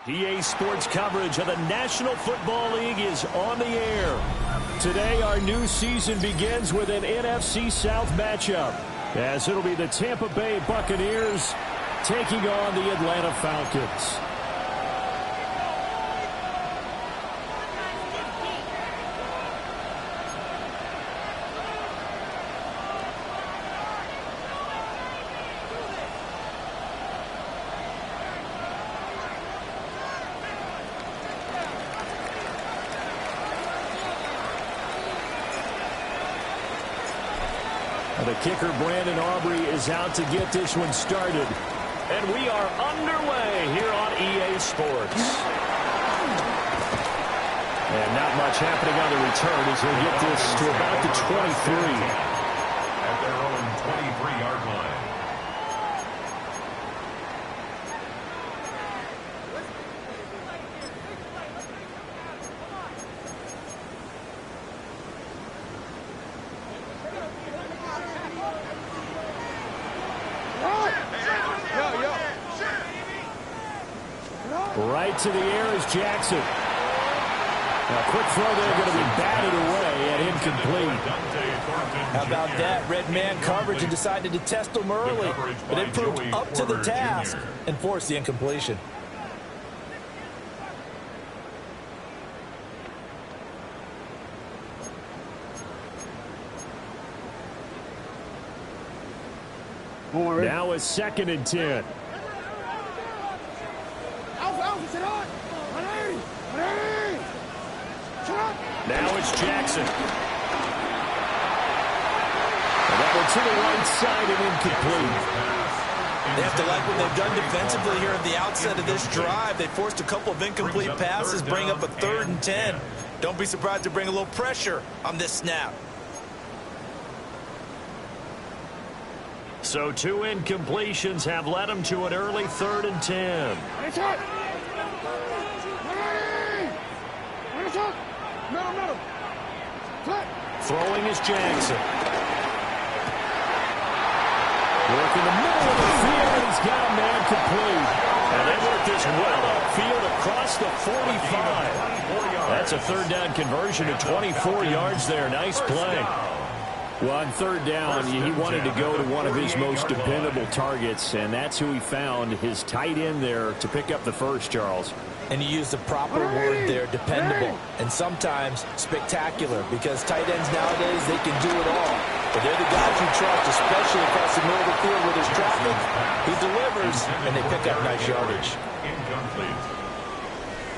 EA Sports coverage of the National Football League is on the air. Today, our new season begins with an NFC South matchup, as it'll be the Tampa Bay Buccaneers taking on the Atlanta Falcons. The kicker, Brandon Aubrey, is out to get this one started. And we are underway here on EA Sports. And not much happening on the return as he'll get this to about the 23. At their own 23-yard line. Right to the air is Jackson. A quick throw there, going to be batted away and incomplete. How about that? Red man coverage and decided to test them early. But it proved up to the task and forced the incompletion. Now it's 2nd and 10. Now it's Jackson. And that one to the right side and incomplete. They have to like what they've done defensively here at the outset of this drive. They forced a couple of incomplete passes, bring up a 3rd and 10. Don't be surprised to bring a little pressure on this snap. So 2 incompletions have led them to an early 3rd and 10. Throwing is Jackson. Working the middle of the field, and he's got a man complete. And they work this well upfield across the 45. That's a 3rd down conversion to 24 yards there. Nice play. Well, on 3rd down, he wanted to go to one of his most dependable targets, and that's who he found, his tight end there, to pick up the first, Charles. And you used the proper word there, dependable, and sometimes spectacular, because tight ends nowadays, they can do it all. But they're the guys you trust, especially across the middle of the field where there's traffic. He delivers, and they pick up nice yardage. Incomplete.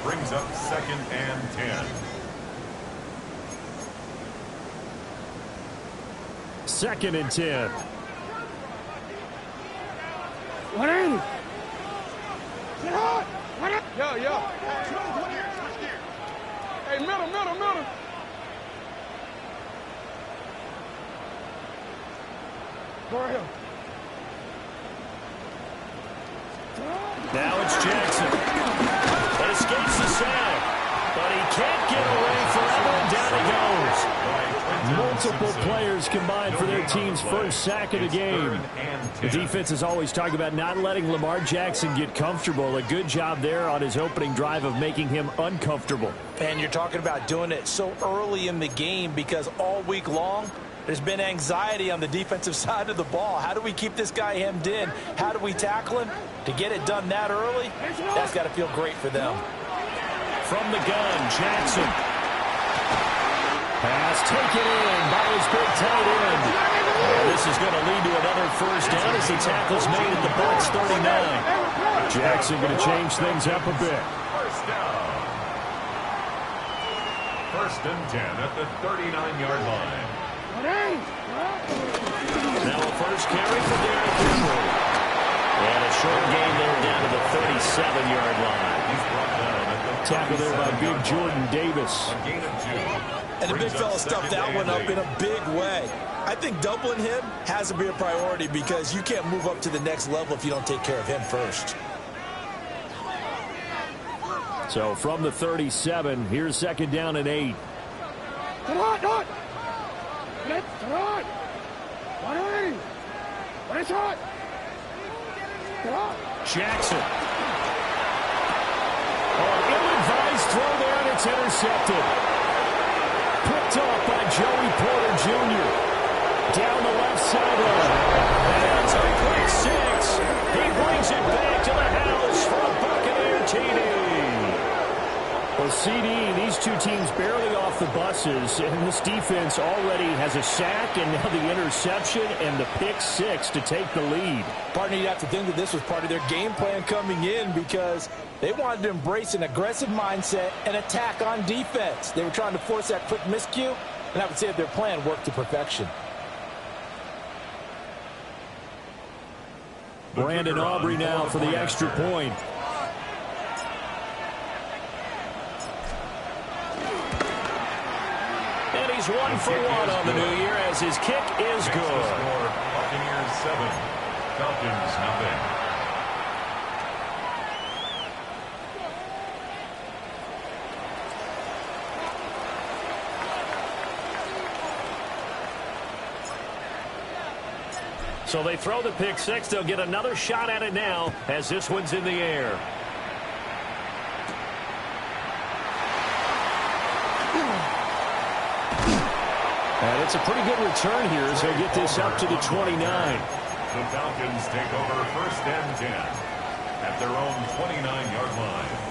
Brings up 2nd and 10. 2nd and 10. Yo. Hey, middle. Go ahead. Now it's Jackson. It escapes the sack, but he can't get away forever, and down he goes. Multiple players combined for their team's first sack of the game. The defense is always talking about not letting Lamar Jackson get comfortable. A good job there on his opening drive of making him uncomfortable. And you're talking about doing it so early in the game because all week long, there's been anxiety on the defensive side of the ball. How do we keep this guy hemmed in? How do we tackle him? To get it done that early, that's got to feel great for them. From the gun, Jackson. Pass taken in by his big tight end. And this is going to lead to another first down as the tackle's made at the Bucs 39. Jackson going to change things up a bit. First down. 1st and 10 at the 39-yard line. Now a first carry for Derrick Henry. And a short gain there down to the 37-yard line. He's brought down at the tackle there by big Jordan Davis. A gain of 2. And the big fella stuffed that one up in a big way. I think doubling him has to be a priority because you can't move up to the next level if you don't take care of him first. So from the 37, here's 2nd down and 8. Jackson. throw there, and it's intercepted. Picked off by Joey Porter Jr. Down the left sideline. And it's a quick 6. He brings it back to the house for a Buccaneer TD. Well, CD, these two teams barely off the buses, and this defense already has a sack and now the interception and the pick 6 to take the lead. Partner, you have to think that this was part of their game plan coming in because they wanted to embrace an aggressive mindset and attack on defense. They were trying to force that quick miscue, and I would say that their plan worked to perfection. Brandon Aubrey now for the extra point. And he's 1 for 1 on the new year as his kick is good. Buccaneers 7, Falcons nothing. So they throw the pick 6. They'll get another shot at it now as this one's in the air. And it's a pretty good return here as they get this up to the 29. The Falcons take over 1st and 10 at their own 29-yard line.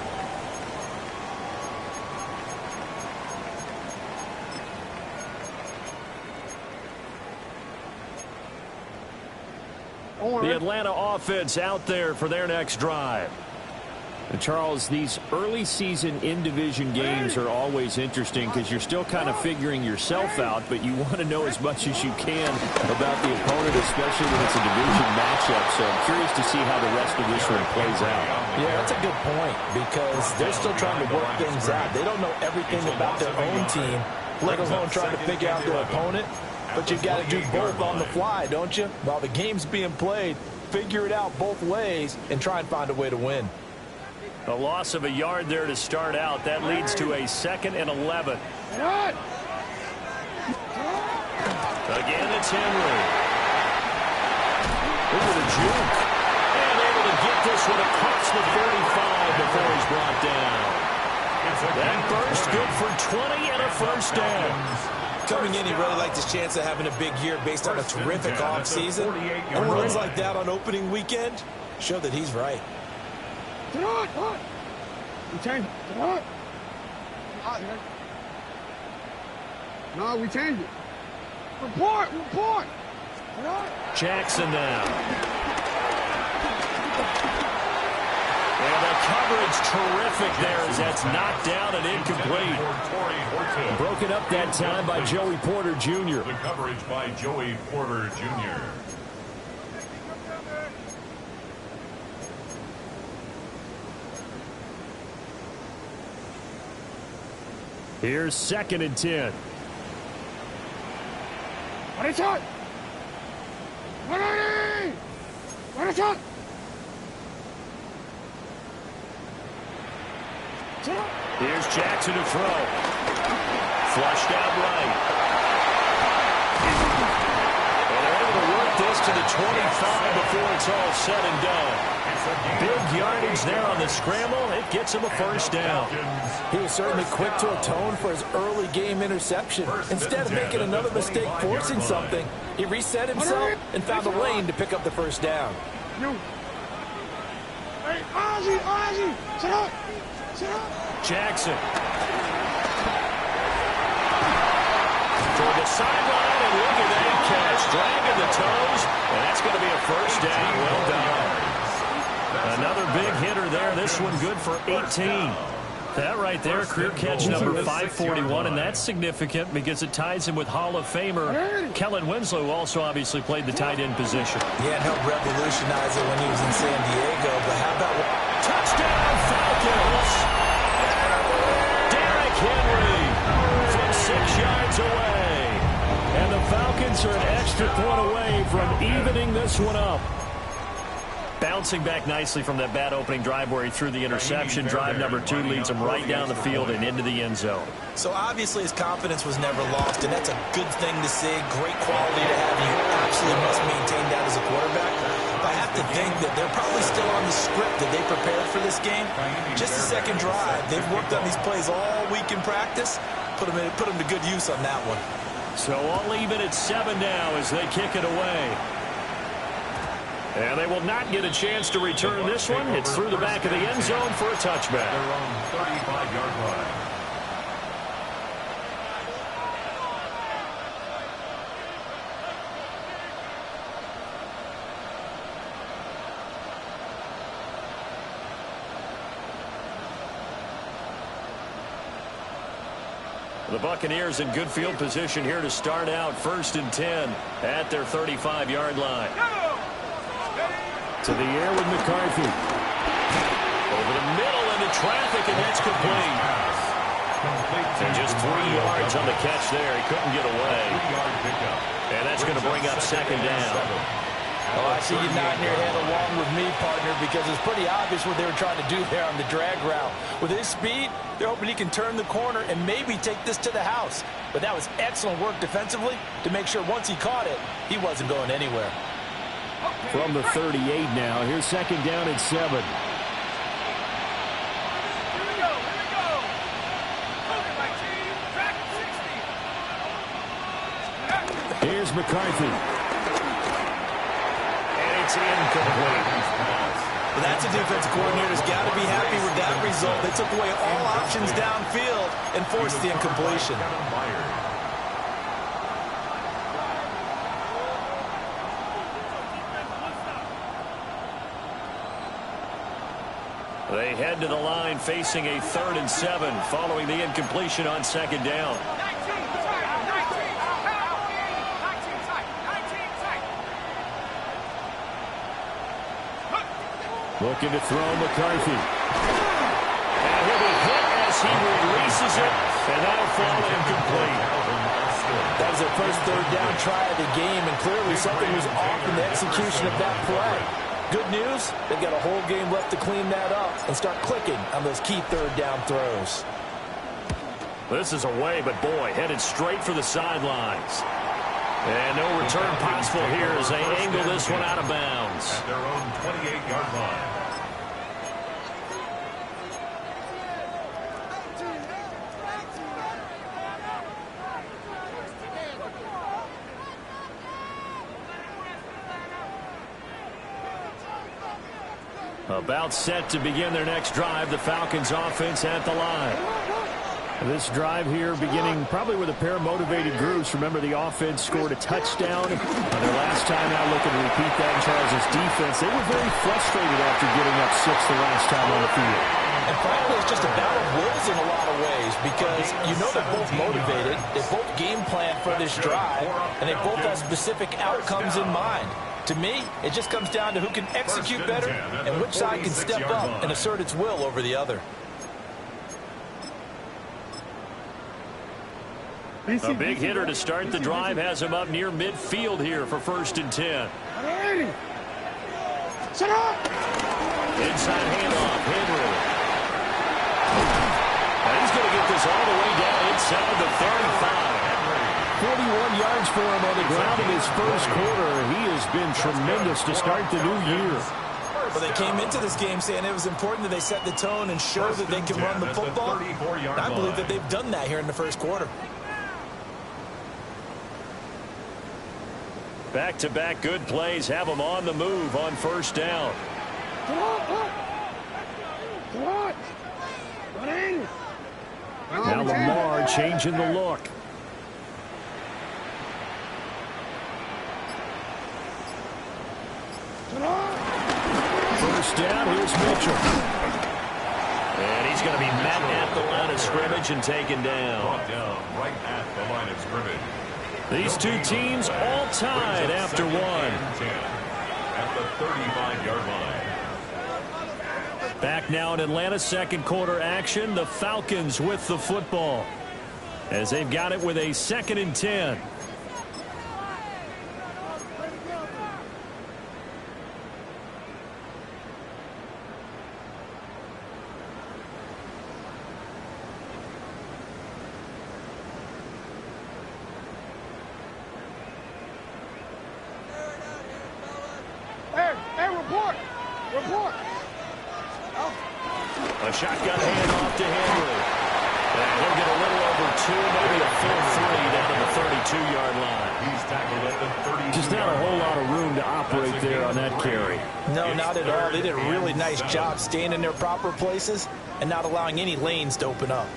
The Atlanta offense out there for their next drive. And Charles, these early season in-division games are always interesting because you're still kind of figuring yourself out, but you want to know as much as you can about the opponent, especially when it's a division matchup. So I'm curious to see how the rest of this one plays out. Yeah, that's a good point because they're still trying to work things out. They don't know everything about their own team, let alone trying to figure out their opponent. But you've got to do both on the fly, don't you? While the game's being played, figure it out both ways and try and find a way to win. A loss of a yard there to start out. That leads to a 2nd and 11. Again, it's Henry. Look at the juke. And able to get this one across the 45 before he's brought down. That burst good for 20 and a 1st down. Coming in, he really liked his chance of having a big year based on a terrific offseason. And runs like that on opening weekend show that he's right. We changed it. No, we changed it. Report. Jackson now. And the coverage terrific there as that's knocked down and incomplete. Broken up that time by Joey Porter Jr. The coverage by Joey Porter Jr. Here's 2nd and 10. What a shot! What a shot! Here's Jackson to throw. Flushed out right. And they're able to work this to the 25 before it's all said and done. Big yardage there on the scramble. It gets him a 1st down. He was certainly quick to atone for his early game interception. Instead of making another mistake forcing something, he reset himself and found a lane to pick up the 1st down. Hey, Ozzie, sit up. Jackson. Toward the sideline, and look at that catch. Dragging the toes, and that's going to be a 1st down. Well done. Another big hitter there. This one good for 18. That right there, career catch number 541, and that's significant because it ties him with Hall of Famer Kellen Winslow, who also obviously played the tight end position. Yeah, and helped revolutionize it when he was in San Diego. But how about touchdown Falcons? Derrick Henry from 6 yards away. And the Falcons are an extra point away from evening this one up. Bouncing back nicely from that bad opening drive where he threw the interception. Drive number 2 leads him right down the field and into the end zone. So obviously his confidence was never lost, and that's a good thing to see. Great quality to have. You absolutely must maintain that as a quarterback. But I have have to think that they're probably still on the script that they prepared for this game. Just a second drive. They've worked on these plays all week in practice. Put them to good use on that one. So all even at 7 now as they kick it away. And they will not get a chance to return this one. It's through the back of the end zone for a touchback. Their own 35-yard line. The Buccaneers in good field position here to start out 1st and 10 at their 35-yard line. To the air with McCarthy. Over the middle into traffic, and that's complete. And just 3 yards on the catch there. He couldn't get away. And that's going to bring up 2nd down. Oh, I see you nodding your head along with me, partner, because it's pretty obvious what they were trying to do there on the drag route. With his speed, they're hoping he can turn the corner and maybe take this to the house. But that was excellent work defensively to make sure once he caught it, he wasn't going anywhere. From the 38 now, here's 2nd down and 7. Here we go. Move it, my team. Track 60. Here's McCarthy. It's incomplete. Well, that's a defense coordinator's got to be happy with that result. They took away all options downfield and forced the incompletion. They head to the line facing a 3rd and 7 following the incompletion on 2nd down. Looking to throw McCarthy. And he'll be hit as he releases it, and that'll fall incomplete. That was their first 3rd down try of the game, and clearly something was off in the execution of that play. Good news, they've got a whole game left to clean that up and start clicking on those key 3rd down throws. This is away, but boy, headed straight for the sidelines. And no return possible here as they angle this one out of bounds. At their own 28-yard line. About set to begin their next drive, the Falcons offense at the line. This drive here beginning probably with a pair of motivated groups. Remember, the offense scored a touchdown on their last time out, looking to repeat that in Charles' defense. They were very frustrated after getting up 6 the last time on the field. And frankly, it's just a battle of wills in a lot of ways because you know they're both motivated, they both game plan for this drive, and they both have specific outcomes in mind. To me, it just comes down to who can execute better and which side can step up and assert its will over the other. A big hitter to start the drive has him up near midfield here for 1st and 10. Set up. Inside handoff, Henry. And he's going to get this all the way down inside the 35. 41 yards for him on the ground in his first quarter. He has been tremendous to start the new year. Well, they came into this game saying it was important that they set the tone and show that they can run the football. And I believe that they've done that here in the first quarter. Back-to-back good plays have them on the move on 1st down. Now Lamar changing the look. First down, here's Mitchell. And he's going to be met at the line of scrimmage and taken down. Brought down right at the line of scrimmage. These two teams all tied after one. At the 35-yard line. Back now in Atlanta, 2nd quarter action. The Falcons with the football as they've got it with a 2nd and 10. A shotgun handoff to Henry. And he'll get a little over 2, maybe a full 3 down to the 32-yard line. He's tackled at the 32. Just not a whole lot of room to operate there on that carry. No, not at all. They did a really nice job staying in their proper places and not allowing any lanes to open up.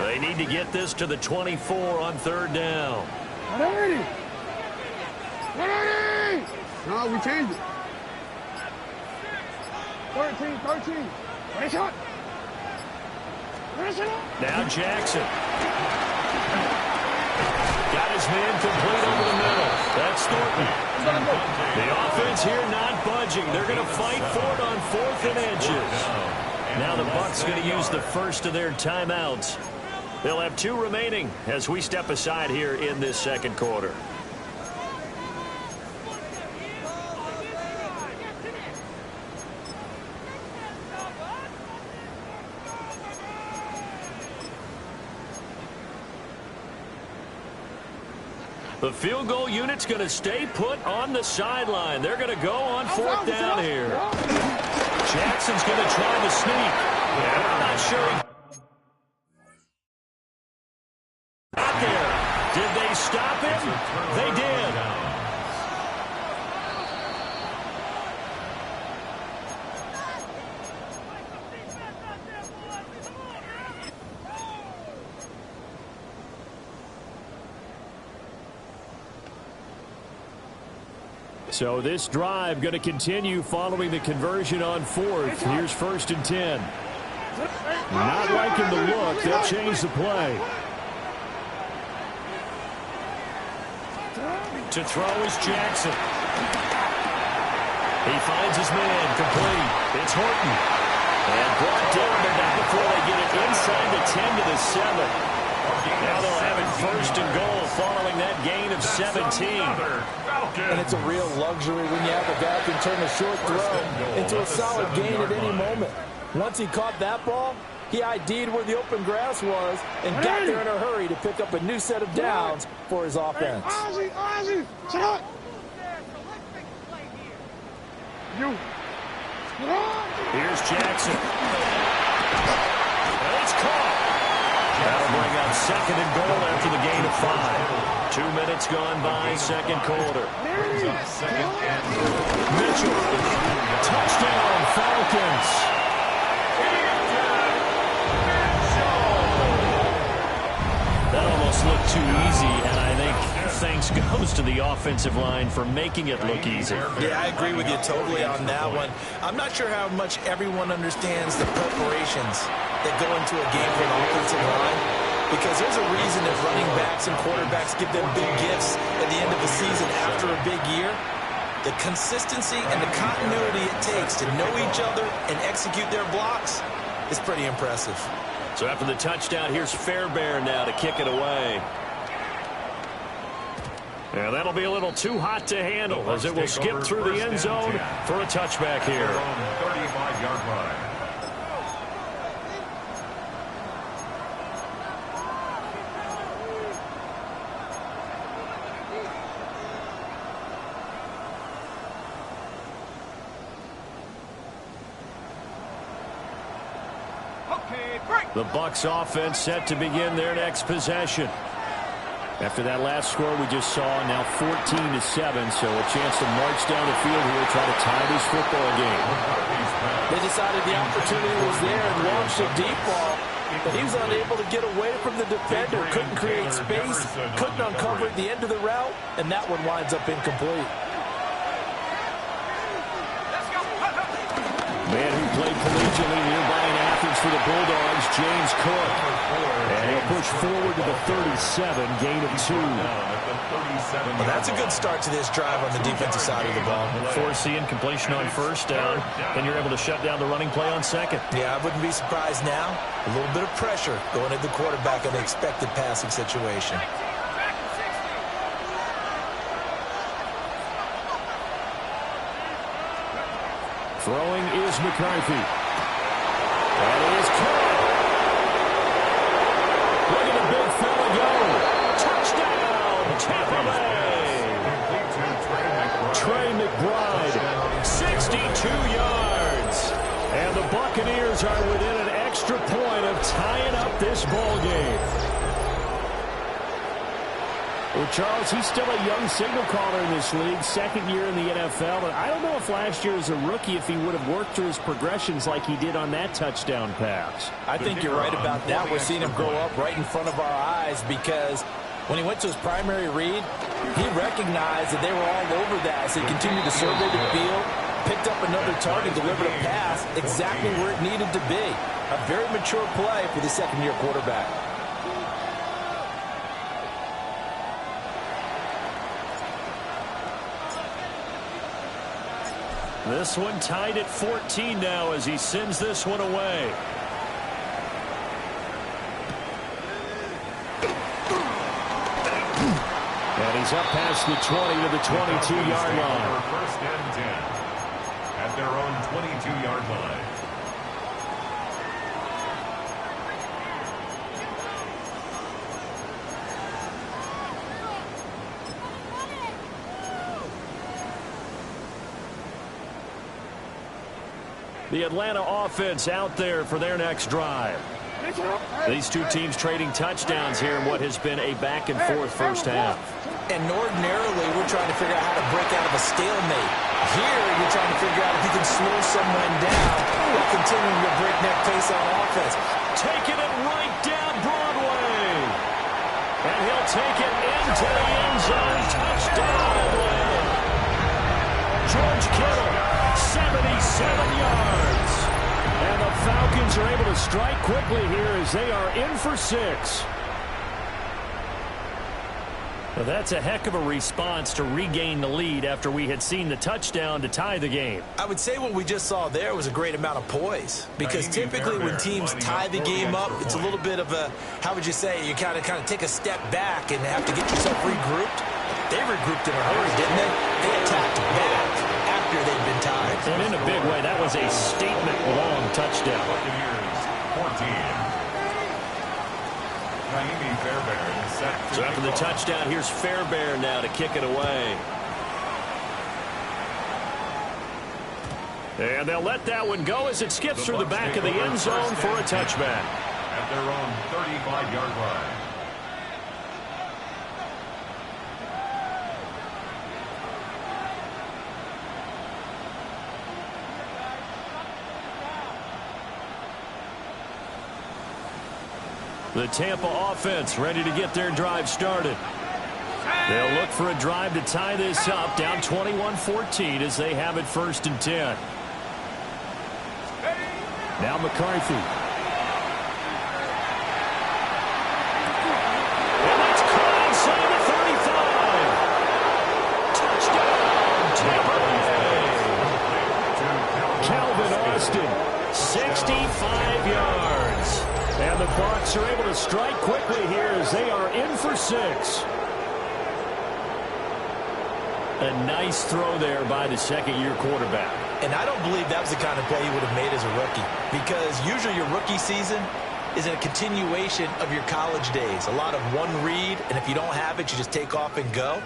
They need to get this to the 24 on 3rd down. Ready! Ready! No, we changed it. 13. Ready, shot. Ready, shot. Now Jackson. Got his man complete over the middle. That's Thornton. The offense here not budging. They're going to fight for it on 4th and inches. Now the Bucs going to use the first of their timeouts. They'll have 2 remaining as we step aside here in this 2nd quarter. The field goal unit's going to stay put on the sideline. They're going to go on 4th down here. Jackson's going to try the sneak. And I'm not sure he got there. Did they stop him? They did. So this drive going to continue following the conversion on 4th. Here's 1st and 10. Not liking the look. They'll change the play. To throw is Jackson. He finds his man complete. It's Horton. And brought down, but not before they get it inside the 10 to the 7. Now they'll have it 1st and goal following that gain of 17. And it's a real luxury when you have a guy who can turn a short throw into a solid gain at any moment. Once he caught that ball, he ID'd where the open grass was and got there in a hurry to pick up a new set of downs for his offense. Ozzy, shut up. Here's Jackson. And it's caught. That'll bring up 2nd and goal after the gain of 5. 2 minutes gone by, 2nd quarter. Mitchell. Touchdown, Falcons. That almost looked too easy, and I think thanks goes to the offensive line for making it look easy. Yeah, I agree with you totally on that one. I'm not sure how much everyone understands the preparations that go into a game for an offensive line, because there's a reason if running backs and quarterbacks give them big gifts at the end of the season after a big year. The consistency and the continuity it takes to know each other and execute their blocks is pretty impressive. So after the touchdown, here's Fairbairn now to kick it away. And that'll be a little too hot to handle as it will skip through the end zone for a touchback here. 35-yard line. The Bucs offense set to begin their next possession. After that last score we just saw, now 14-7, so a chance to march down the field here, try to tie this football game. They decided the opportunity was there and launched a deep ball, but he was unable to get away from the defender, couldn't create space, couldn't uncover at the end of the route, and that one winds up incomplete. Man who played collegiately nearby in Athens for the Bulldogs, James Cook. And he'll push forward to the 37, gain of 2. Well, that's a good start to this drive on the defensive side of the ball. Foreseeing completion on 1st down, and you're able to shut down the running play on 2nd. Yeah, I wouldn't be surprised now. A little bit of pressure going at the quarterback in an expected passing situation. Throwing is McCarthy. That is caught. of tying up this ball game. Well, Charles, he's still a young signal caller in this league, second year in the NFL. But I don't know if last year as a rookie, if he would have worked through his progressions like he did on that touchdown pass. I think you're right about that. We're seeing him grow up right in front of our eyes because when he went to his primary read, he recognized that they were all over that. So he continued to survey the field, picked up another target, delivered a pass exactly where it needed to be. A very mature play for the second-year quarterback. This one tied at 14 now as he sends this one away. And he's up past the 20 to the 22-yard line. First and 10 at their own 22-yard line. The Atlanta offense out there for their next drive. These two teams trading touchdowns here in what has been a back-and-forth first half. And ordinarily, we're trying to figure out how to break out of a stalemate. Here, you're trying to figure out if you can slow someone down while continuing your breakneck pace on offense. Taking it right down Broadway. And he'll take it into the end zone. Touchdown, Atlanta. George Kittle, 77 yards. And the Falcons are able to strike quickly here as they are in for 6. Well, that's a heck of a response to regain the lead after we had seen the touchdown to tie the game. I would say what we just saw there was a great amount of poise. Because typically when teams tie the game up, it's a little bit of a, how would you say, you kind of take a step back and have to get yourself regrouped. They regrouped in a hurry, didn't they? They attacked back after they'd been tied. And in a big way, that was a statement long touchdown. Buccaneers, 14. So after the touchdown, here's Fairbairn now to kick it away. And they'll let that one go as it skips through the back of the end zone for a touchback. At their own 35-yard line. The Tampa offense ready to get their drive started. They'll look for a drive to tie this up, down 21-14 as they have it 1st and 10. Now McCarthy. And that's caught inside the 35. Touchdown, Tampa Bay. Calvin Austin, 65 yards. And the Bucs are able to strike quickly here as they are in for 6. A nice throw there by the second-year quarterback. And I don't believe that was the kind of play he would have made as a rookie. Because usually your rookie season is a continuation of your college days. A lot of one read, and if you don't have it, you just take off and go.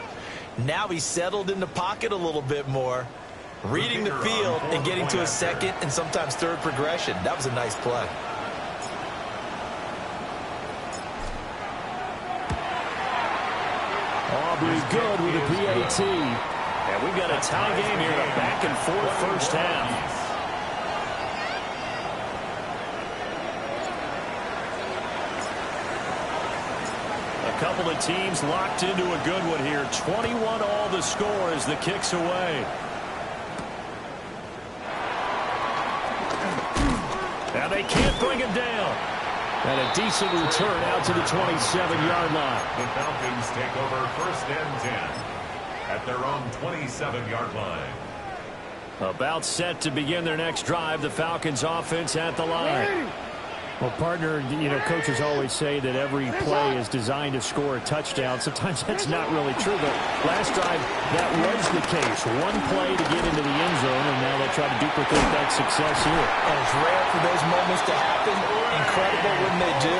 Now he's settled in the pocket a little bit more, reading the field and getting to a second and sometimes third progression. That was a nice play. Aubrey good with a PAT. And we've got a tie game here, a back-and-forth first half. A couple of teams locked into a good one here. 21 all the score as the kick's away. And they can't bring him down. And a decent return out to the 27-yard line. The Falcons take over 1st and 10 at their own 27-yard line. About set to begin their next drive. The Falcons offense at the line. Well, partner, you know, coaches always say that every play is designed to score a touchdown. Sometimes that's not really true, but last drive, that was the case. One play to get into the end zone, and now they'll try to duplicate that success here. And it's rare for those moments to happen. Incredible when they do.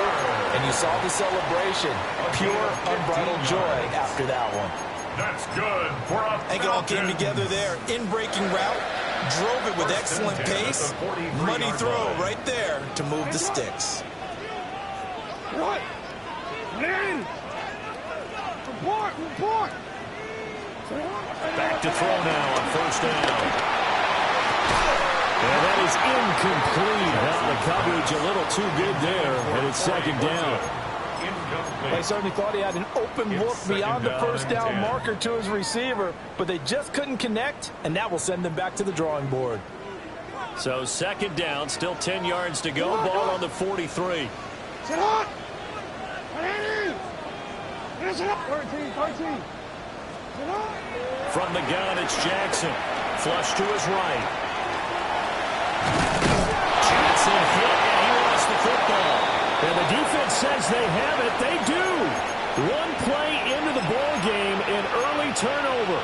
And you saw the celebration. Pure, unbridled joy after that one. That's good for a I think it all came together there. In-breaking route. Drove it with excellent pace. Money throw right there to move the sticks. Back to throw now on first down. And that is incomplete. Now the coverage a little too good there, and it's second down. They certainly thought he had an open look beyond the first down marker to his receiver, but they just couldn't connect, and that will send them back to the drawing board. So second down, still 10 yards to go. Ball on the 43. From the gun, it's Jackson. Flush to his right. Jackson hit, and he lost the football. And the defense says they have it. They do. One play into the ball game, an early turnover.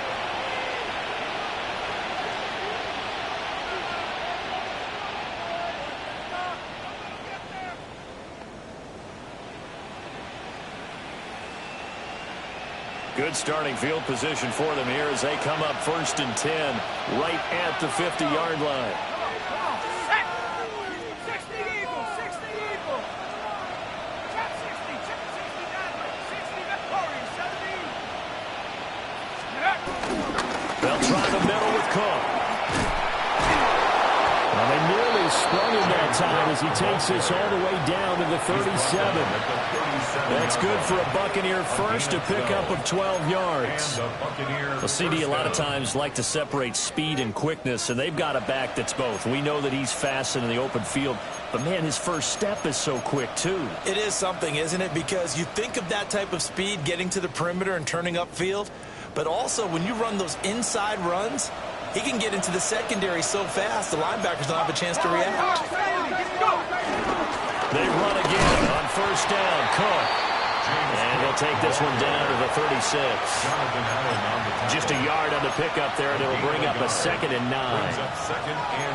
Good starting field position for them here as they come up 1st and 10 right at the 50-yard line. 60 Eagles, 60 Eagles. Check 60, check 60 that way. 60 Victoria, 70. They'll try the middle with Cook. Well, they nearly sprung him that time as he takes this all the way down to the 37. That's good for a Buccaneer first, a pickup of 12 yards. Well, CD a lot of times like to separate speed and quickness, and they've got a back that's both. We know that he's fast in the open field, but, man, his first step is so quick, too. It is something, isn't it? Because you think of that type of speed getting to the perimeter and turning upfield, but also when you run those inside runs, he can get into the secondary so fast the linebackers don't have a chance to react. They run again on first down. Cook. And he'll take this one down to the 36. Just a yard on the pickup there, and it'll bring up a 2nd and 9.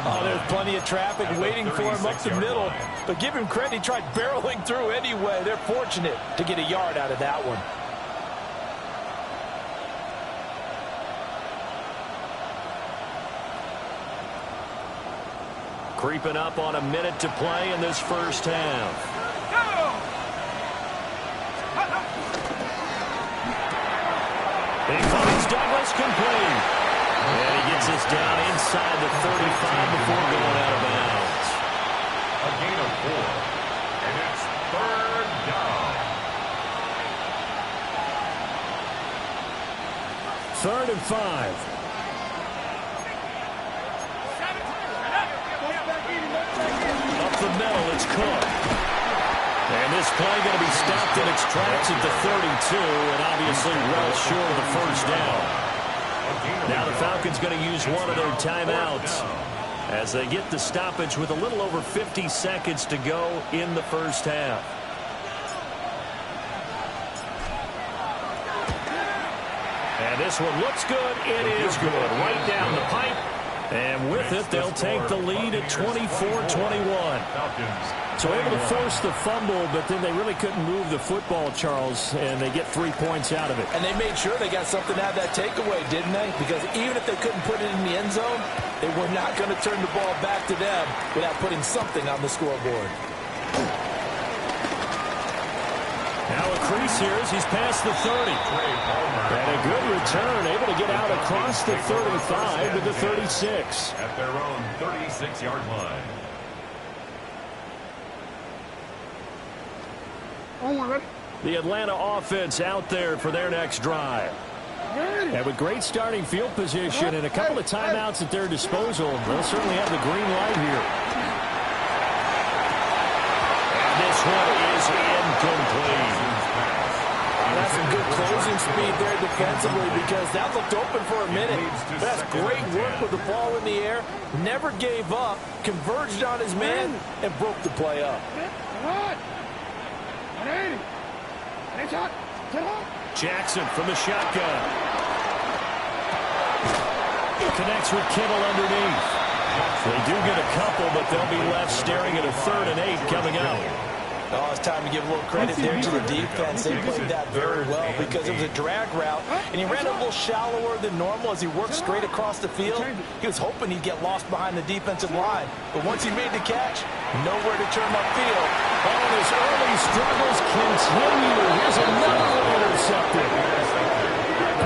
Oh, there's plenty of traffic waiting for him up the middle. But give him credit, he tried barreling through anyway. They're fortunate to get a yard out of that one. Creeping up on a minute to play in this first half. He finds Douglas complete. And he gets this down inside the 35 before going out of bounds. A gain of 4. And it's 3rd down. 3rd and 5. Up the middle, it's Cook. And this play going to be stopped in its tracks at the 32, and obviously well short of the first down. Now the Falcons going to use one of their timeouts as they get the stoppage with a little over 50 seconds to go in the first half. And this one looks good. It is good. Right down the pipe. And with it, they'll take the lead at 24-21. So able to force the fumble, but then they really couldn't move the football, Charles, and they get 3 points out of it. And they made sure they got something out of that takeaway, didn't they? Because even if they couldn't put it in the end zone, they were not going to turn the ball back to them without putting something on the scoreboard. Now a crease here as he's past the 30. And a good return, able to get out across the 35 to the 36. At their own 36-yard line. The Atlanta offense out there for their next drive. And with great starting field position and a couple of timeouts at their disposal, they'll certainly have the green light here. And this one is incomplete. That's some good closing speed there defensively because that looked open for a minute. That's great work with the ball in the air. Never gave up, converged on his man, and broke the play up. Jackson from the shotgun. Connects with Kittle underneath. They do get a couple, but they'll be left staring at a 3rd and 8 coming out. Oh, it's time to give a little credit there to the defense. They played that very well because it was a drag route, and he ran a little shallower than normal as he worked straight across the field. He was hoping he'd get lost behind the defensive line, but once he made the catch, nowhere to turn upfield. Oh, his early struggles continue. Here's another one intercepted.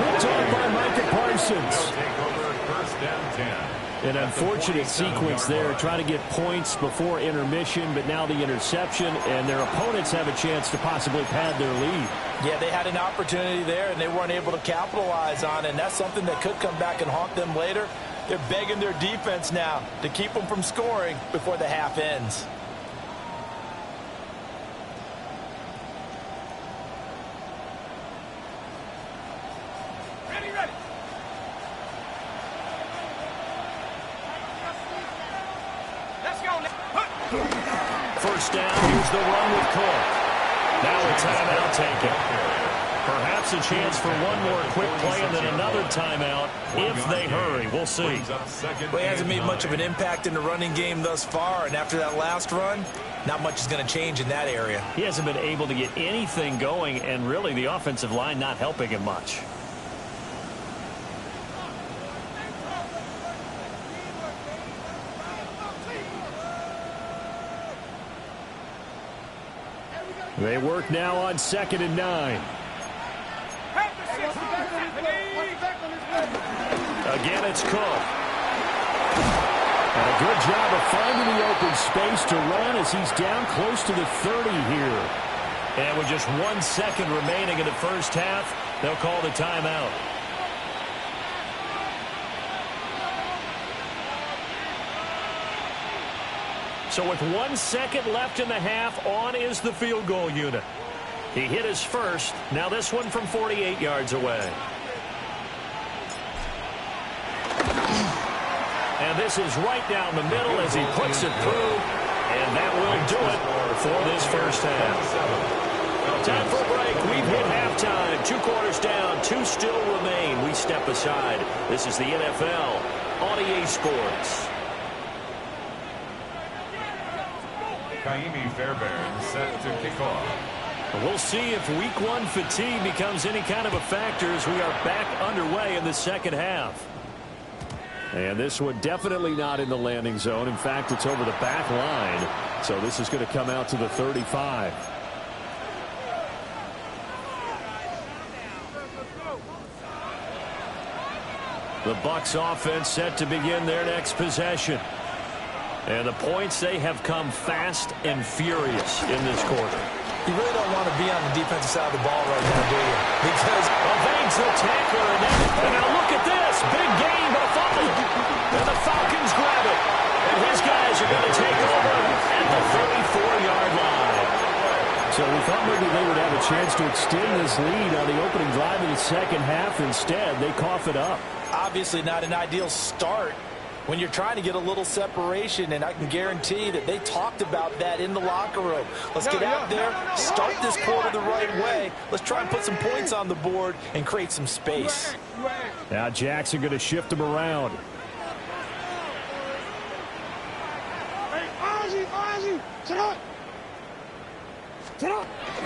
Picked off by Micah Parsons. Take over first and 10. An unfortunate sequence there, trying to get points before intermission, but now the interception, and their opponents have a chance to possibly pad their lead. Yeah, they had an opportunity there, and they weren't able to capitalize on it, and that's something that could come back and haunt them later. They're begging their defense now to keep them from scoring before the half ends. First down, here's the run with Cook. Now a timeout taken. Perhaps a chance for one more quick play and then another timeout if they hurry. We'll see. Well, he hasn't made much of an impact in the running game thus far, and after that last run, not much is going to change in that area. He hasn't been able to get anything going, and really the offensive line not helping him much. They work now on 2nd and 9. Again, it's Cook. And a good job of finding the open space to run as he's down close to the 30 here. And with just 1 second remaining in the first half, they'll call the timeout. So with 1 second left in the half, on is the field goal unit. He hit his first. Now this one from 48 yards away. And this is right down the middle as he puts it through. And that will do it for this first half. Time for a break. We've hit halftime. 2 quarters down. 2 still remain. We step aside. This is the NFL on EA Sports. Kaimi Fairbairn set to kick off. We'll see if week 1 fatigue becomes any kind of a factor as we are back underway in the second half. And this one definitely not in the landing zone. In fact, it's over the back line. So this is going to come out to the 35. The Bucs offense set to begin their next possession. And the points, they have come fast and furious in this quarter. You really don't want to be on the defensive side of the ball right now, do you? Because evades the tackler, and now look at this. Big gain, but a fumble. And the Falcons grab it. And his guys are going to take over at the 34-yard line. So we thought maybe they would have a chance to extend this lead on the opening drive in the second half. Instead, they cough it up. Obviously not an ideal start when you're trying to get a little separation, and I can guarantee that they talked about that in the locker room. Let's get out there, start this quarter the right way. Let's try and put some points on the board and create some space. Now Jackson going to shift him around.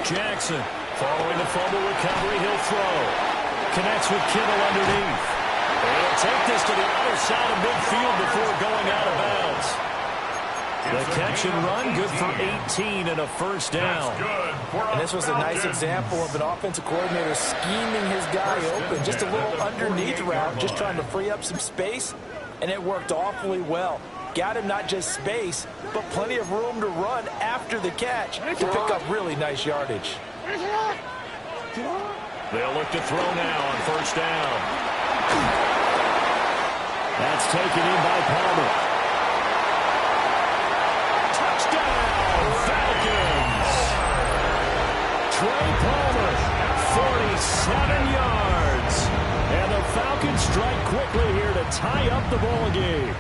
Jackson following the fumble recovery, he'll throw. Connects with Kittle underneath. They'll take this to the other side of midfield before going out of bounds. The catch and run, good for 18 and a first down. And this was a nice example of an offensive coordinator scheming his guy open. Just a little underneath route, just trying to free up some space, and it worked awfully well. Got him not just space, but plenty of room to run after the catch to pick up really nice yardage. They'll look to throw now on first down. That's taken in by Palmer. Touchdown, Falcons! Trey Palmer, 47 yards. And the Falcons strike quickly here to tie up the ball game.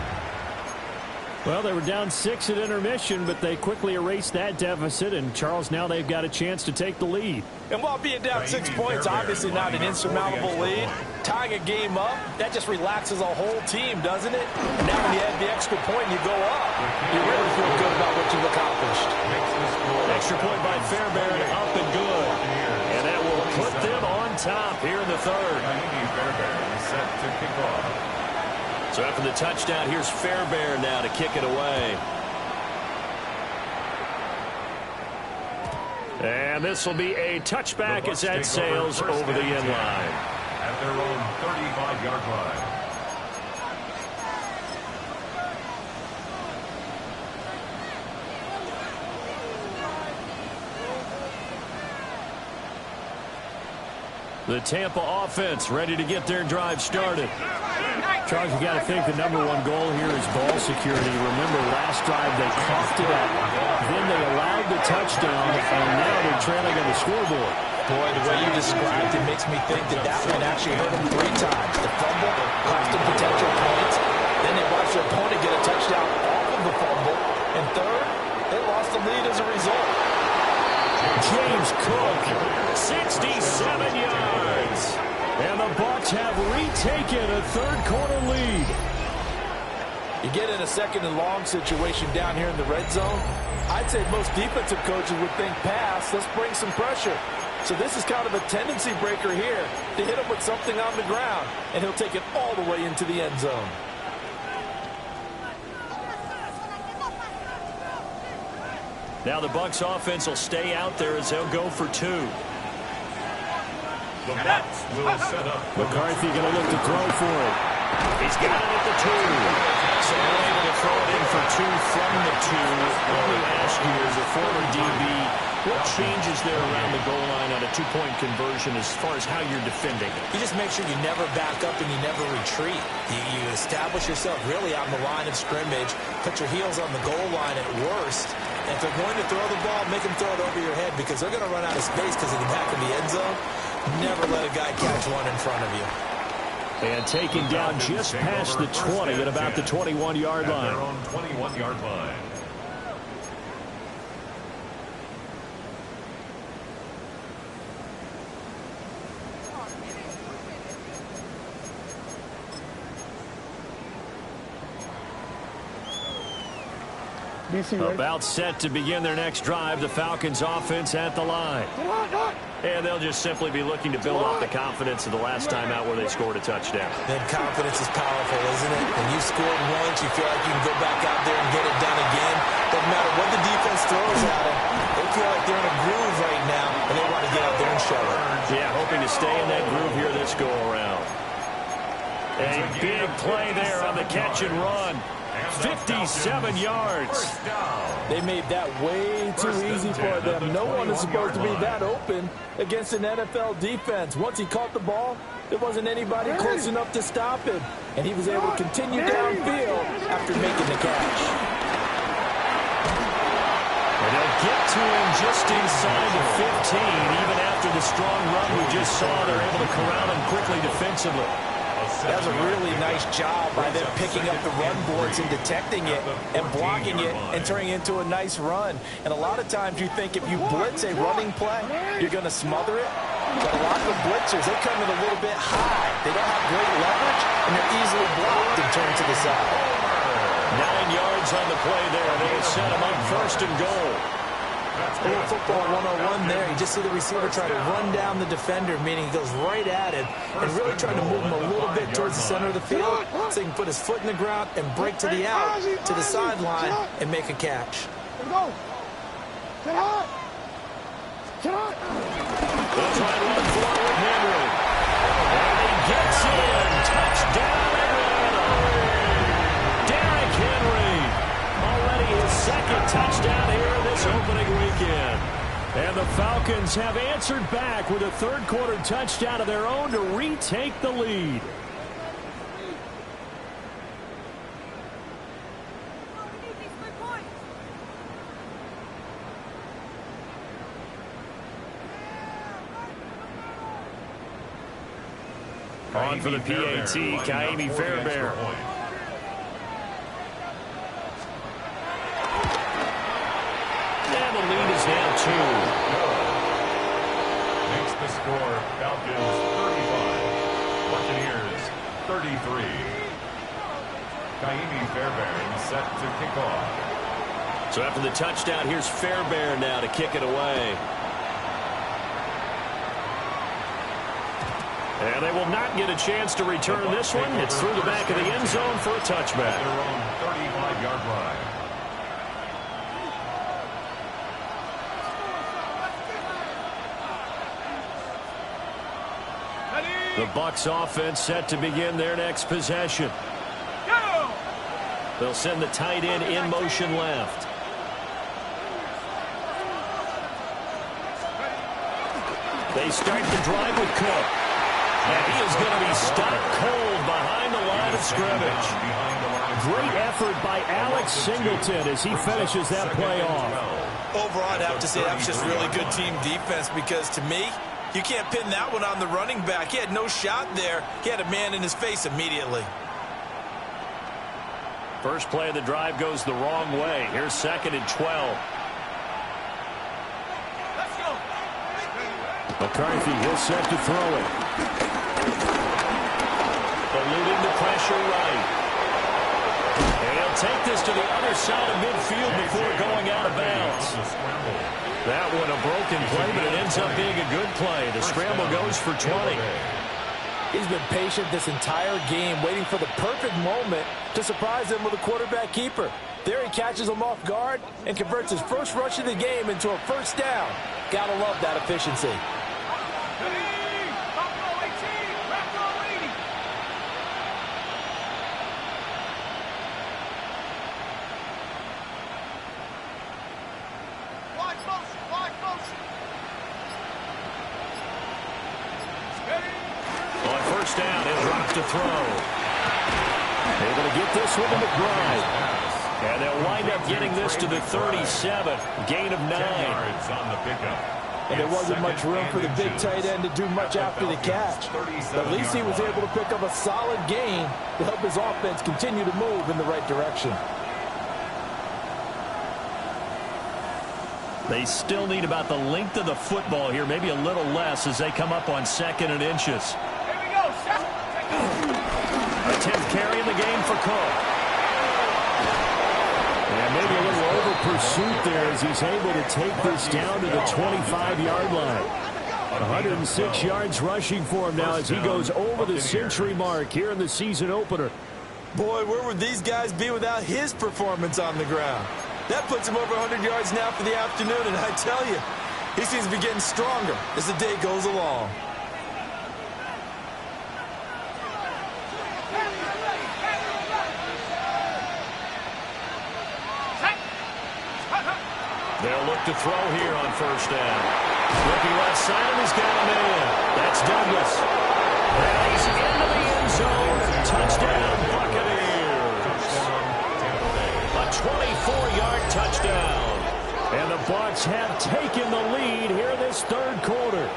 Well, they were down 6 at intermission, but they quickly erased that deficit, and Charles, now they've got a chance to take the lead. And while being down 6 points, obviously not an insurmountable lead, tying a game up, that just relaxes a whole team, doesn't it? And now when you add the extra point and you go up, you really feel good about what you've accomplished. Extra point by Fairbairn, up and good. And that will put them on top here in the third. Fairbairn set to kick off. So after the touchdown, here's Fairbairn now to kick it away. And this will be a touchback as that sails over the end line. At their own 35-yard line. The Tampa offense ready to get their drive started. Charles, you got to think the #1 goal here is ball security. Remember, last drive they coughed it up. Then they allowed the touchdown, and now they're trailing on the scoreboard. Boy, the way you described it makes me think that that one actually hurt them 3 times. The fumble cost them potential points. Then they watched their opponent get a touchdown off of the fumble. And third, they lost the lead as a result. James Cook, 67 yards. And the Bucs have retaken a third-quarter lead. You get in a second and long situation down here in the red zone, I'd say most defensive coaches would think pass, let's bring some pressure. So this is kind of a tendency breaker here to hit him with something on the ground, and he'll take it all the way into the end zone. Now the Bucs offense will stay out there as they'll go for 2. The Bucs will set up. McCarthy going to look to throw for it. He's got it at the 2. So they're able to throw it in for 2 from the 2. Let me ask you, as a former DB, what changes there around the goal line on a 2-point conversion as far as how you're defending? You just make sure you never back up and you never retreat. You establish yourself really on the line of scrimmage, put your heels on the goal line at worst. And if they're going to throw the ball, make them throw it over your head because they're going to run out of space because of the back of the end zone. Never let a guy catch one in front of you. And taken down just past the 20 at about the 21-yard line. Their own 21-yard line. About set to begin their next drive, the Falcons offense at the line. And they'll just simply be looking to build off the confidence of the last time out where they scored a touchdown. Then confidence is powerful, isn't it? When you scored once, you feel like you can go back out there and get it done again. Doesn't matter what the defense throws at them. They feel like they're in a groove right now, and they want to get out there and show it. Yeah, hoping to stay in that groove here this go-around. A big play there on the catch and run. 57 yards. They made that way too easy for them. No one is supposed to be that open against an NFL defense. Once he caught the ball, there wasn't anybody close enough to stop him. And he was able to continue downfield after making the catch. And they'll get to him just inside the 15. Even after the strong run we just saw, they're able to corral him quickly defensively. That was a really nice job by them picking up the run boards and detecting it and blocking it and turning it into a nice run. And a lot of times you think if you blitz a running play, you're going to smother it. But a lot of the blitzers, they come in a little bit high. They don't have great leverage, and they're easily blocked and turned to the side. 9 yards on the play there. They set him up first and goal. A little football 101 there. You just see the receiver try to run down the defender, meaning he goes right at him and really trying to move him a little bit towards the center of the field so he can put his foot in the ground and break to the out, to the sideline, and make a catch. Let's go. Get hot. Get hot. They'll try to run forward, Henry. And he gets in. Touchdown, Atlanta. Derrick Henry. Already his second touchdown here this opening weekend. And the Falcons have answered back with a third-quarter touchdown of their own to retake the lead. On for the PAT, Kaimi Fairbairn. score, Falcons 35, Buccaneers 33. Kaimi Fairbairn set to kick off. So after the touchdown, here's Fairbairn now to kick it away. And they will not get a chance to return this one. It's through the back of the end zone for a touchback. Their own 35-yard line. The Bucs offense set to begin their next possession. They'll send the tight end in motion left. They start the drive with Cook. And he is going to be stopped cold behind the line of scrimmage. Great effort by Alex Singleton as he finishes that play off. Overall, I'd have to say that was just really good team defense because, to me, you can't pin that one on the running back. He had no shot there. He had a man in his face immediately. First play of the drive goes the wrong way. Here's 2nd and 12. McCarthy, he'll set to throw it. Eluding the pressure right. And he'll take this to the other side of midfield before going out of bounds. That one a broken play, but it ends up being a good play. The scramble goes for 20. He's been patient this entire game, waiting for the perfect moment to surprise him with a quarterback keeper. There he catches him off guard and converts his first rush of the game into a first down. Gotta love that efficiency. Down, he'll drop to throw. Able to get this one to McBride. And they'll wind up getting this to the 37. Gain of 9. Yards on the pickup. And there wasn't much room for the big tight end to do much after the catch. But at least he was able to pick up a solid gain to help his offense continue to move in the right direction. They still need about the length of the football here, maybe a little less as they come up on 2nd and inches. A 10th carry in the game for Cook. And maybe a little over pursuit there as he's able to take this down to the 25-yard line. 106 yards rushing for him now as he goes over the century mark here in the season opener. Boy, where would these guys be without his performance on the ground? That puts him over 100 yards now for the afternoon, and I tell you, he seems to be getting stronger as the day goes along. They'll look to throw here on first down. Looking left side, and he's got a man. That's Douglas. And he's into the end zone. Touchdown, Buccaneers. A 24-yard touchdown. And the Bucs have taken the lead here in this third quarter.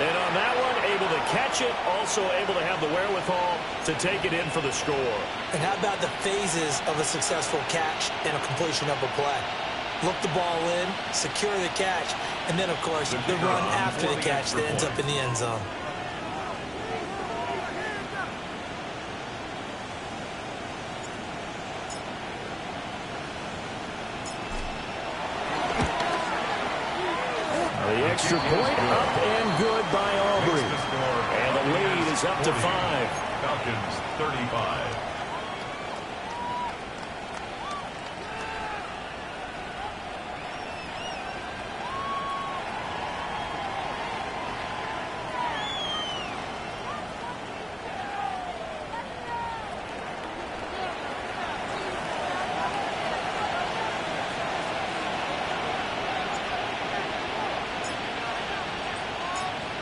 And on that one, able to catch it, also able to have the wherewithal to take it in for the score. And how about the phases of a successful catch and a completion of a play? Look the ball in, secure the catch, and then, of course, the run after the catch that ends up in the end zone. The extra point up and good by Aubrey. And the lead is up to 5. Falcons 35.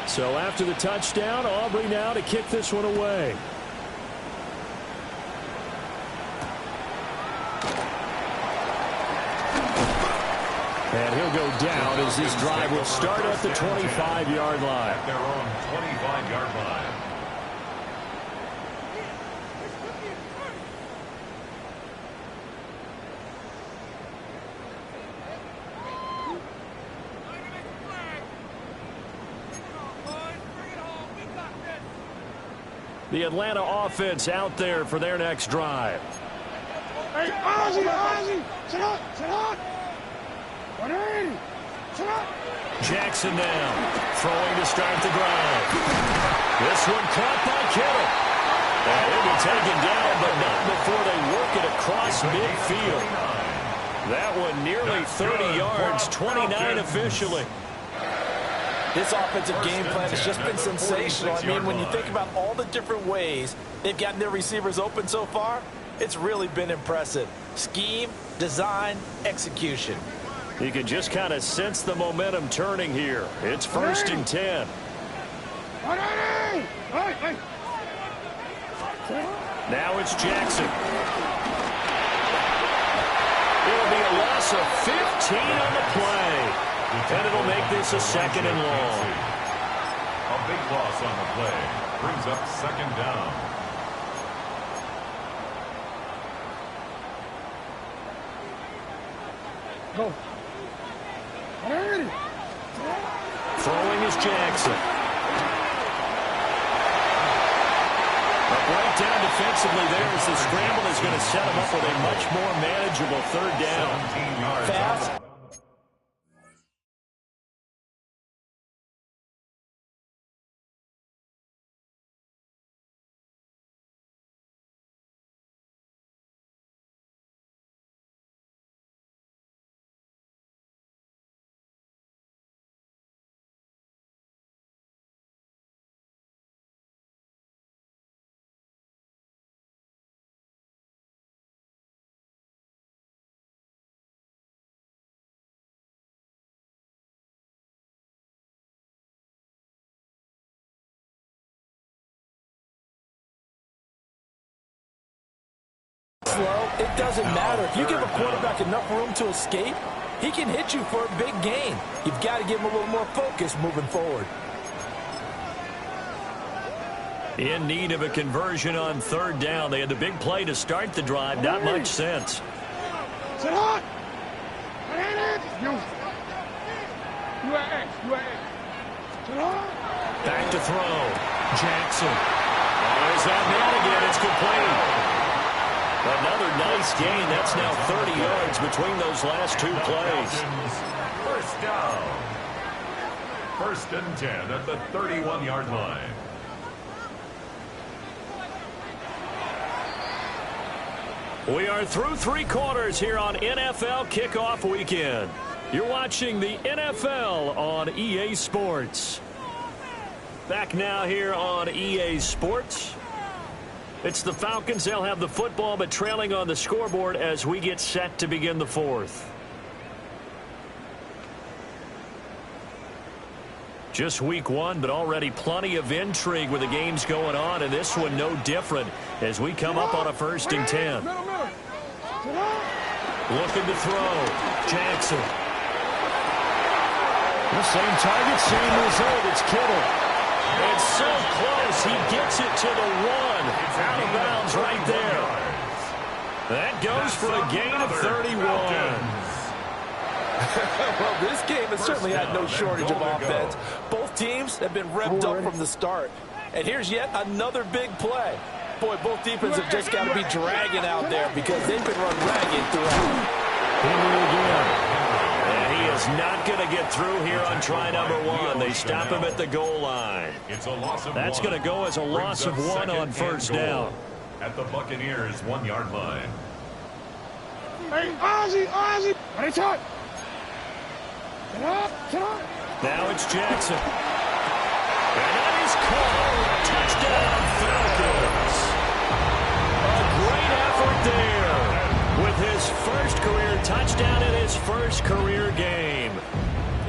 So after the touchdown, Aubrey now to kick this one away. And he'll go down as this drive will start at the 25-yard line. At their own 25-yard line. The Atlanta offense out there for their next drive. Hey, Ozzy, Ozzy! Sit up! Sit up! 180! Sit up! Jackson now, throwing to start the drive. This one caught by Kittle. And it'll be taken down, but not before they work it across midfield. That one nearly 30 yards, 29 officially. This offensive game plan has just been sensational. I mean, when you think about all the different ways they've gotten their receivers open so far, it's really been impressive. Scheme, design, execution. You can just kind of sense the momentum turning here. It's 1st and 10. 180! Hey, hey! Now it's Jackson. It'll be a loss of 15 on the play. And it'll make this a 2nd and long. A big loss on the play. Brings up 2nd down. Go. 180! Throwing is Jackson. A breakdown defensively there as the scramble is going to set him up with a much more manageable 3rd down. 17 yards. Fast. Slow, it doesn't matter. If you give a quarterback enough room to escape, he can hit you for a big gain. You've got to give him a little more focus moving forward. In need of a conversion on 3rd down. They had the big play to start the drive. Not much sense. Sit up! 180! UAX, UAX. Sit up! Back to throw. Jackson. There's that man again. It's complete. Another nice gain. That's now 30 yards between those last 2 plays. 1st down. 1st and 10 at the 31-yard line. We are through 3 quarters here on NFL Kickoff Weekend. You're watching the NFL on EA Sports. Back now here on EA Sports. It's the Falcons. They'll have the football, but trailing on the scoreboard as we get set to begin the 4th. Just week 1, but already plenty of intrigue with the games going on, and this one no different as we come up on a 1st and 10. Looking to throw. Jackson. The same target, same result. It's Kittle. It's so close. He gets it to the 1. Out of bounds right there. That goes for a gain of 31. Well, this game has certainly had no shortage of offense. Both teams have been revved up from the start. And here's yet another big play. Boy, both defenses have just got to be dragging out there because they've been run ragged throughout. Henry again. And he is not going to get through here on try number 1. They stop him at the goal line. It's a loss of That's going to go as a loss of 1 on 1st down. At the Buccaneers' 1-yard line. Hey, Ozzy, Ozzy! Ready, shot! Sit up, sit up! Now it's Jackson. And that is caught. Touchdown, Falcons. A great effort there with his first career touchdown in his first career game.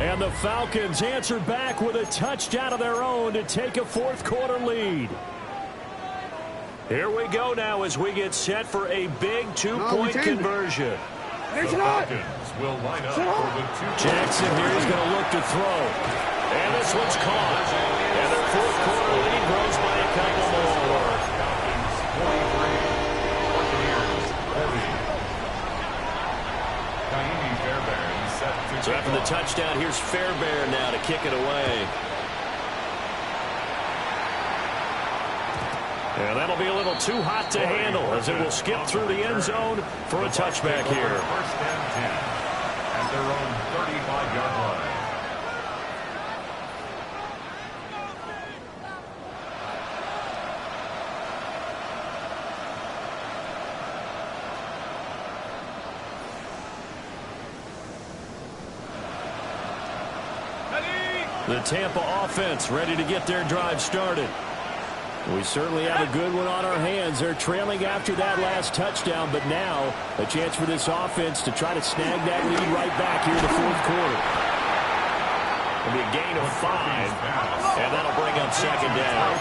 And the Falcons answer back with a touchdown of their own to take a 4th quarter lead. Here we go now as we get set for a big 2-point conversion. The Falcons will line up for the 2-point. Jackson here is going to look to throw. And this one's caught. And their 4th quarter lead grows by a couple more. Falcons 23, Buccaneers 30. Kaimi Fairbairn set to So after the touchdown, here's Fairbairn now to kick it away. And that'll be a little too hot to handle as it will skip through the end zone for a touchback here. First and 10 at their own 35-yard line. The Tampa offense ready to get their drive started. We certainly have a good one on our hands. They're trailing after that last touchdown, but now a chance for this offense to try to snag that lead right back here in the fourth quarter. It'll be a gain of 5, and that'll bring up second down.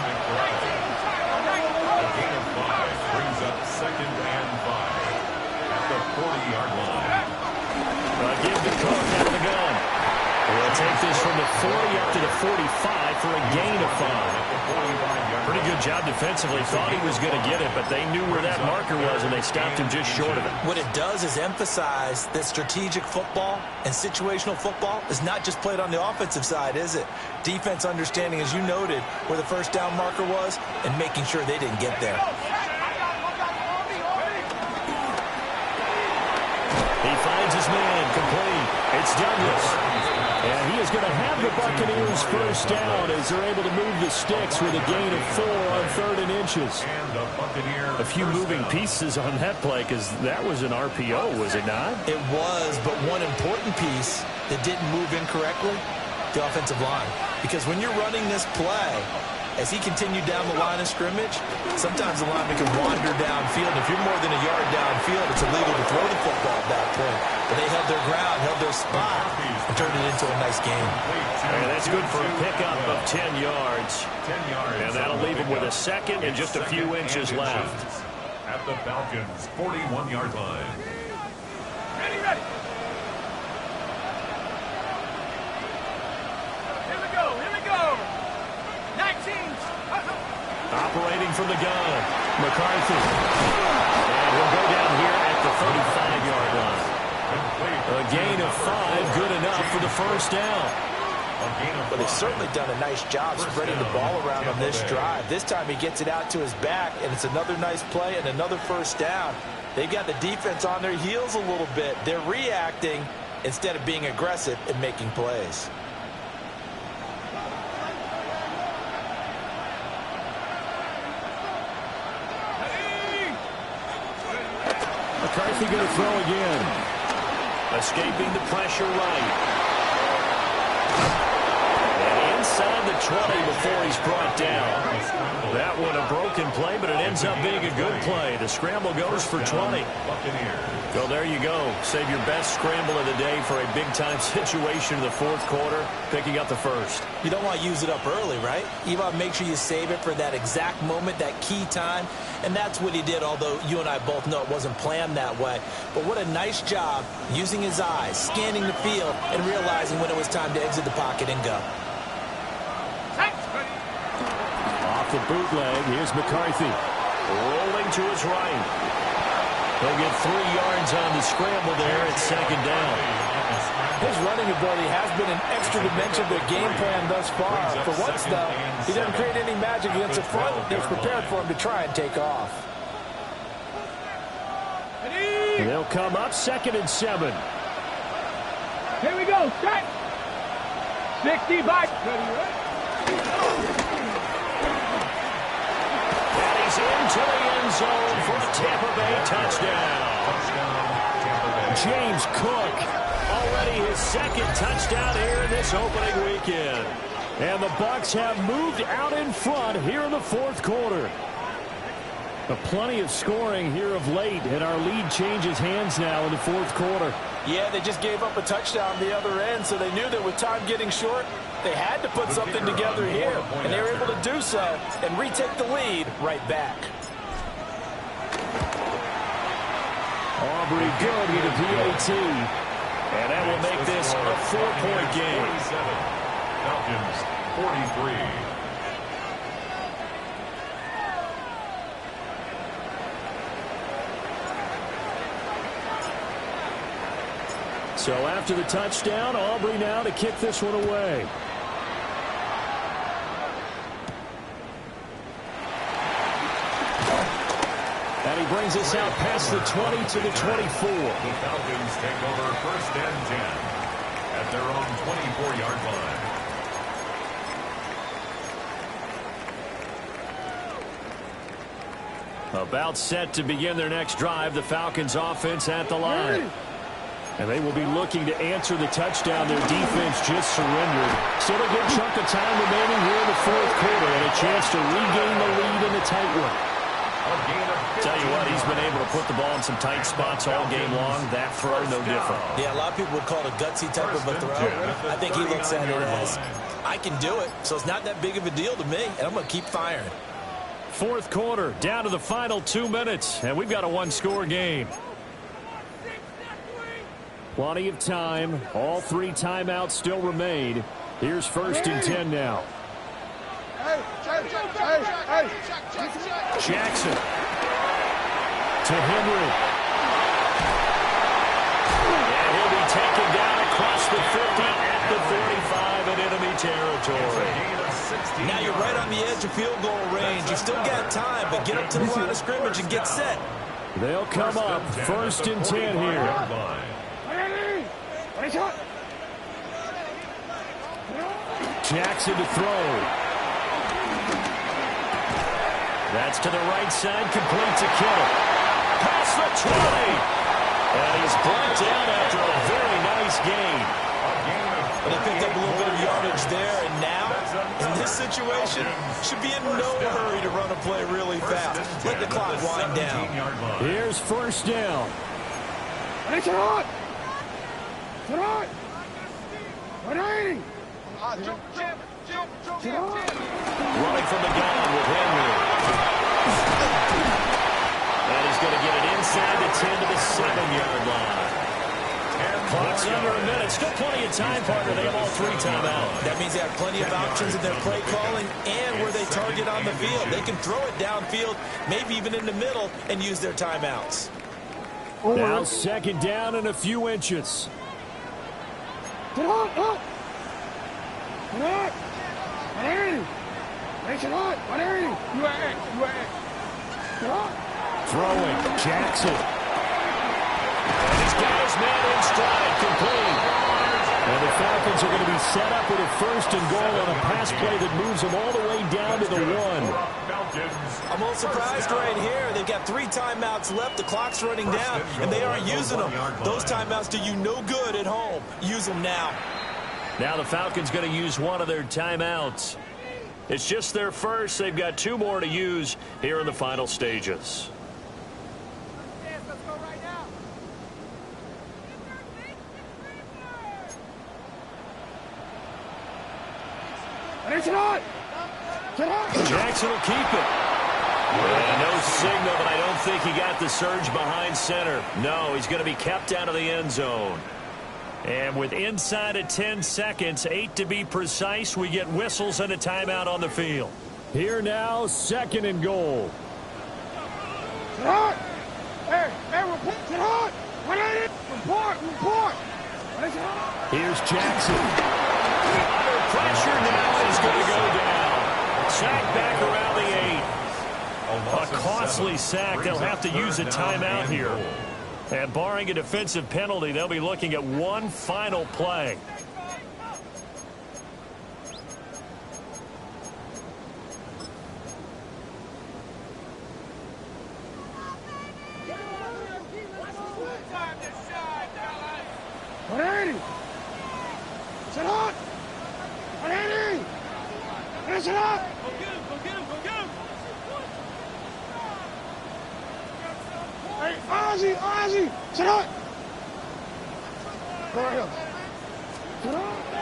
A gain of 5 brings up second and 5 at the 40-yard line. Give the Cook out of the gun. We'll take this from the 40 up to the 45 for a gain of 5. Pretty good job defensively. Thought he was going to get it, but they knew where that marker was, and they stopped him just short of it. What it does is emphasize that strategic football and situational football is not just played on the offensive side, is it? Defense understanding, as you noted, where the first down marker was and making sure they didn't get there. He finds his man complete. It's Douglas. And he is going to have the Buccaneers first down as they're able to move the sticks with a gain of 4 on 3rd and inches. A few moving pieces on that play because that was an RPO, was it not? It was, but one important piece that didn't move incorrectly, the offensive line. Because when you're running this play, as he continued down the line of scrimmage, sometimes the lineman can wander downfield. If you're more than a yard downfield, it's illegal to throw the football at that point. But they held their ground, held their spot, and turned it into a nice game. And that's good for a pickup of 10 yards. And that'll leave him with a second and just a few inches left. At the Falcons' 41-yard line. Ready, ready. Here we go, here we go. 19s. Operating from the gun, McCarthy. And he'll go down here at the 35-yard line. A gain of 5, good enough for the first down. But they've certainly done a nice job spreading the ball around on this drive. This time he gets it out to his back, and it's another nice play and another first down. They've got the defense on their heels a little bit. They're reacting instead of being aggressive and making plays. McCarthy going to throw again. Escaping the pressure right. And inside the 20 before he's brought down. That one a broken play, but it ends up being a good play. The scramble goes for 20. So there you go. Save your best scramble of the day for a big-time situation in the fourth quarter, picking up the first. You don't want to use it up early, right? You want to make sure you save it for that exact moment, that key time. And that's what he did, although you and I both know it wasn't planned that way. But what a nice job using his eyes, scanning the field, and realizing when it was time to exit the pocket and go. Off the bootleg, here's McCarthy. Rolling to his right. He'll get 3 yards on the scramble there at second down. His running ability has been an extra dimension to the game plan thus far. For once, though, he doesn't create any magic against the front that's prepared for him to try and take off. They'll come up 2nd and 7. Here we go, set. 65. And he's into the end zone for a Tampa Bay touchdown. James Cook, already his 2nd touchdown here in this opening weekend. And the Bucs have moved out in front here in the fourth quarter. Plenty of scoring here of late, and our lead changes hands now in the fourth quarter. Yeah, they just gave up a touchdown the other end, so they knew that with time getting short, they had to put something together here, and they were able to do so and retake the lead right back. Aubrey good with a PAT, and that will make this a 4-point game. 47, Falcons 43. So after the touchdown, Aubrey now to kick this one away. And he brings us out past the 20 to the 24. The Falcons take over 1st and 10 at their own 24-yard line. About set to begin their next drive, the Falcons offense at the line. And they will be looking to answer the touchdown their defense just surrendered. Still a good chunk of time remaining here in the 4th quarter and a chance to regain the lead in a tight one. Tell you what, he's been able to put the ball in some tight spots all game long. That throw, no different. Yeah, a lot of people would call it a gutsy type of a throw. I think he looks at it as, I can do it, so it's not that big of a deal to me, and I'm going to keep firing. 4th quarter, down to the final 2 minutes, and we've got a one-score game. Plenty of time. All 3 timeouts still remain. Here's 1st and 10 now. Jackson to Henry. And he'll be taken down across the 50 at the 45 in enemy territory. Now you're right on the edge of field goal range. You still got time, but get up to the line of scrimmage and get set. They'll come up 1st and 10 here. Jackson to throw. That's to the right side, complete to Kittle. Past the 20. And he's brought down after a very nice gain. But they picked up a little bit of yardage there, and now, in this situation, should be in no hurry to run a play really fast. Let the clock wind down. Here's 1st down. Running from the gun with Henry. And he's going to get it inside the 10 to the 7-yard line. Clock's under a minute. Still plenty of time, partner. They have all 3 timeouts. That means they have plenty of options in their play calling and where they target on the field. They can throw it downfield, maybe even in the middle, and use their timeouts. Now 2nd down and a few inches. Throwing, Jackson. And he's got his man in stride, complete. And the Falcons are going to be set up with a 1st and goal on a pass play that moves them all the way down to the 1. I'm a little surprised right here. They've got 3 timeouts left. The clock's running down, and they aren't using them. Those timeouts do you no good at home. Use them now. Now the Falcons going to use one of their timeouts. It's just their first. They've got 2 more to use here in the final stages. Jackson will keep it. And no signal, but I don't think he got the surge behind center. No, he's going to be kept out of the end zone. And with inside of 10 seconds, 8 to be precise, we get whistles and a timeout on the field. Here now, 2nd and goal. Here's Jackson. Under pressure now, is going to go down. Sack back around the 8. A costly sack. They'll have to use a timeout here. And barring a defensive penalty, they'll be looking at one final play.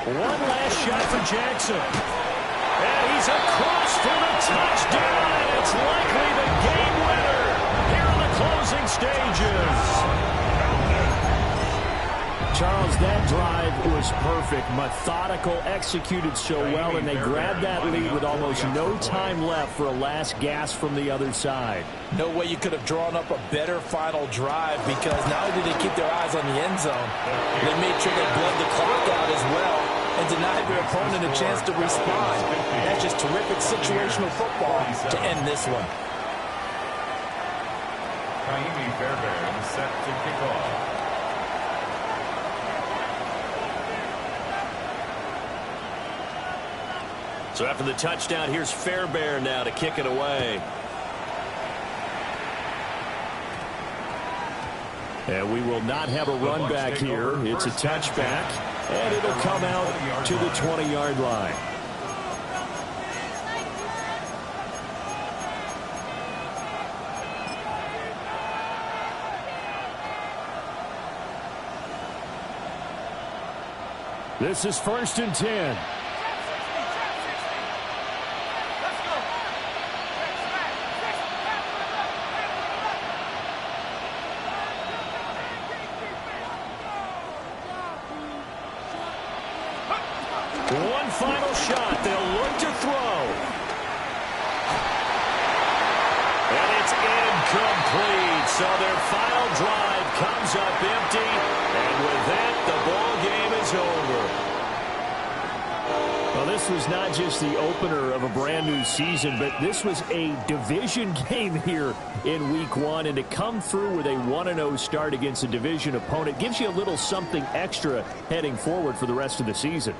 One last shot for Jackson. And he's across for the touchdown. And it's likely the game winner here in the closing stages. Charles, that drive was perfect. Methodical, executed so well, and they grabbed that lead with almost no time left for a last gasp from the other side. No way you could have drawn up a better final drive, because not only did they keep their eyes on the end zone, they made sure they bled the clock out as well and denied their opponent a chance to respond. That's just terrific situational football to end this one. Fairbairn set to kick off. So after the touchdown, here's Fairbairn now to kick it away. And we will not have a run back here. It's a touchback, and it'll come out to the 20-yard line. This is 1st and 10. One final shot. They'll look to throw. And it's incomplete. So their final drive comes up empty. And with that, the ball game is over. Well, this was not just the opener of a brand new season, but this was a division game here in week 1. And to come through with a 1-0 start against a division opponent gives you a little something extra heading forward for the rest of the season.